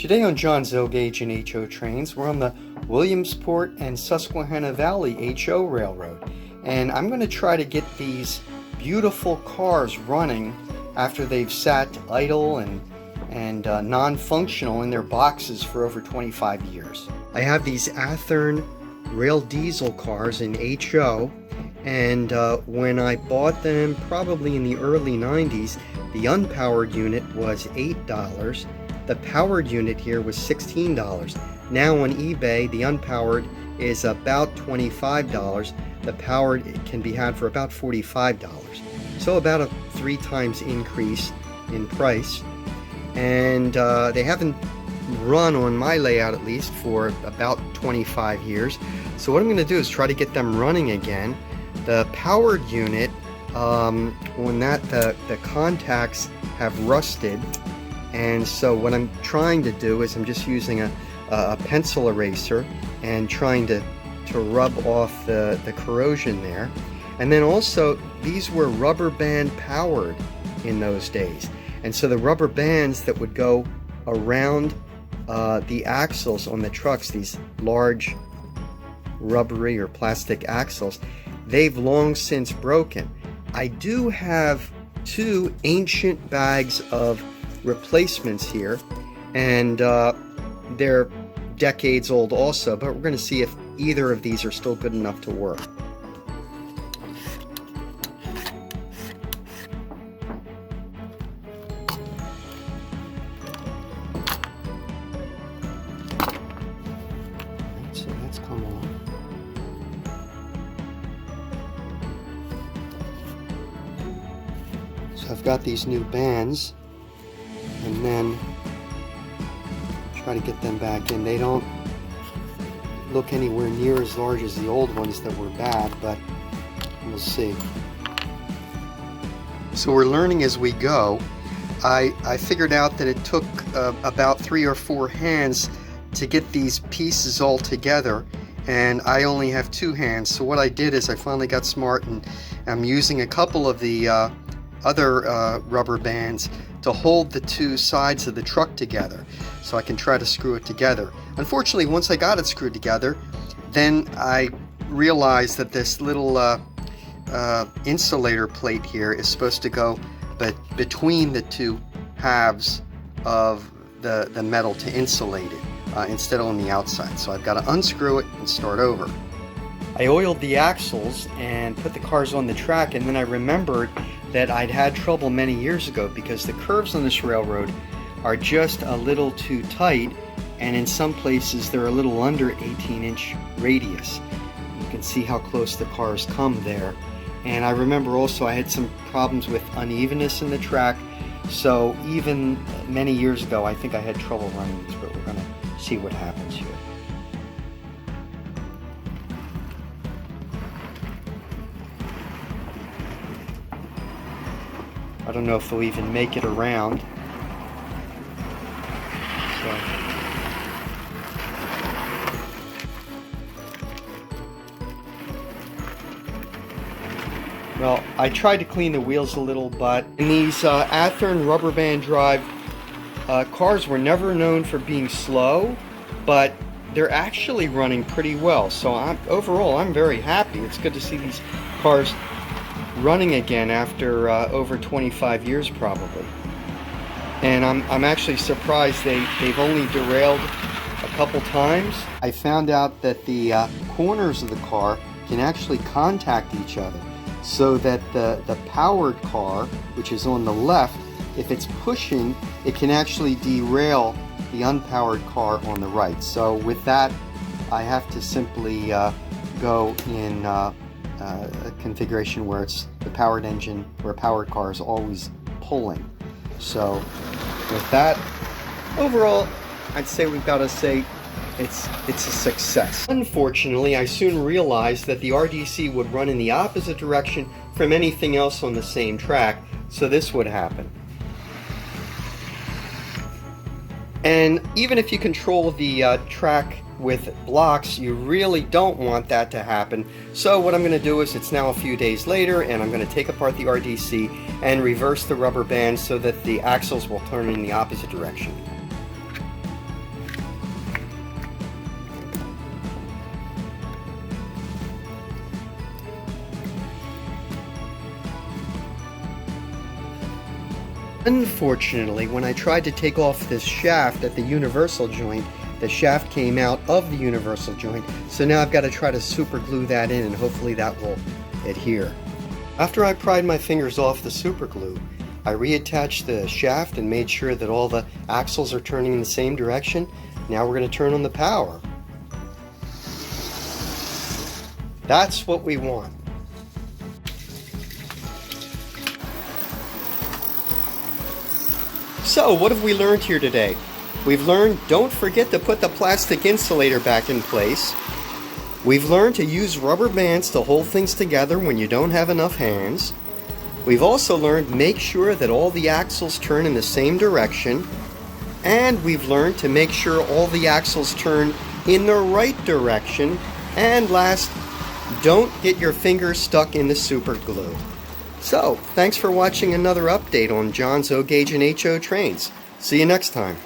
Today on John's O-Gauge and HO Trains, we're on the Williamsport and Susquehanna Valley HO Railroad. And I'm going to try to get these beautiful cars running after they've sat idle and non-functional in their boxes for over 25 years. I have these Athearn rail diesel cars in HO, and when I bought them probably in the early 90s, the unpowered unit was $8. The powered unit here was $16. Now on eBay, the unpowered is about $25. The powered can be had for about $45. So about a 3 times increase in price. And they haven't run, on my layout at least, for about 25 years. So what I'm going to do is try to get them running again. The powered unit, when the contacts have rusted, and so what I'm trying to do is I'm just using a pencil eraser and trying to rub off the corrosion there. And then also, these were rubber band powered in those days, and so the rubber bands that would go around the axles on the trucks, these large rubbery or plastic axles, they've long since broken. I do have 2 ancient bags of replacements here, and they're decades old also, but we're going to see if either of these are still good enough to work. So that's come on. So I've got these new bands, and then try to get them back in. They don't look anywhere near as large as the old ones that were bad, but we'll see. So we're learning as we go. I figured out that it took about 3 or 4 hands to get these pieces all together, and I only have 2 hands. So what I did is I finally got smart, and I'm using a couple of the other rubber bands to hold the 2 sides of the truck together so I can try to screw it together. Unfortunately, once I got it screwed together, then I realized that this little insulator plate here is supposed to go between the 2 halves of the metal to insulate it instead of on the outside. So I've got to unscrew it and start over. I oiled the axles and put the cars on the track, and then I remembered that I'd had trouble many years ago because the curves on this railroad are just a little too tight, and in some places they're a little under 18-inch radius. You can see how close the cars come there. And I remember also I had some problems with unevenness in the track, so even many years ago I think I had trouble running these, but we're going to see what happens here. I don't know if they'll even make it around. So. Well, I tried to clean the wheels a little, but in these Athearn rubber band drive cars were never known for being slow, but they're actually running pretty well. So overall, I'm very happy. It's good to see these cars running again after over 25 years probably. And I'm actually surprised they've only derailed a couple times. I found out that the corners of the car can actually contact each other, so that the powered car, which is on the left, if it's pushing, it can actually derail the unpowered car on the right. So with that, I have to simply go in a configuration where it's the powered engine, where a powered car is always pulling. So with that, overall, I'd say we've got to say it's a success. Unfortunately, I soon realized that the RDC would run in the opposite direction from anything else on the same track, so this would happen. And even if you control the track with blocks, you really don't want that to happen. So what I'm going to do is, it's now a few days later, and I'm going to take apart the RDC and reverse the rubber bands so that the axles will turn in the opposite direction. Unfortunately, when I tried to take off this shaft at the universal joint, the shaft came out of the universal joint, so now I've got to try to super glue that in, and hopefully that will adhere. After I pried my fingers off the super glue, I reattached the shaft and made sure that all the axles are turning in the same direction. Now we're going to turn on the power. That's what we want. So, what have we learned here today? We've learned don't forget to put the plastic insulator back in place. We've learned to use rubber bands to hold things together when you don't have enough hands. We've also learned make sure that all the axles turn in the same direction. And we've learned to make sure all the axles turn in the right direction. And last, don't get your fingers stuck in the super glue. So, thanks for watching another update on John's O-Gauge and HO trains. See you next time.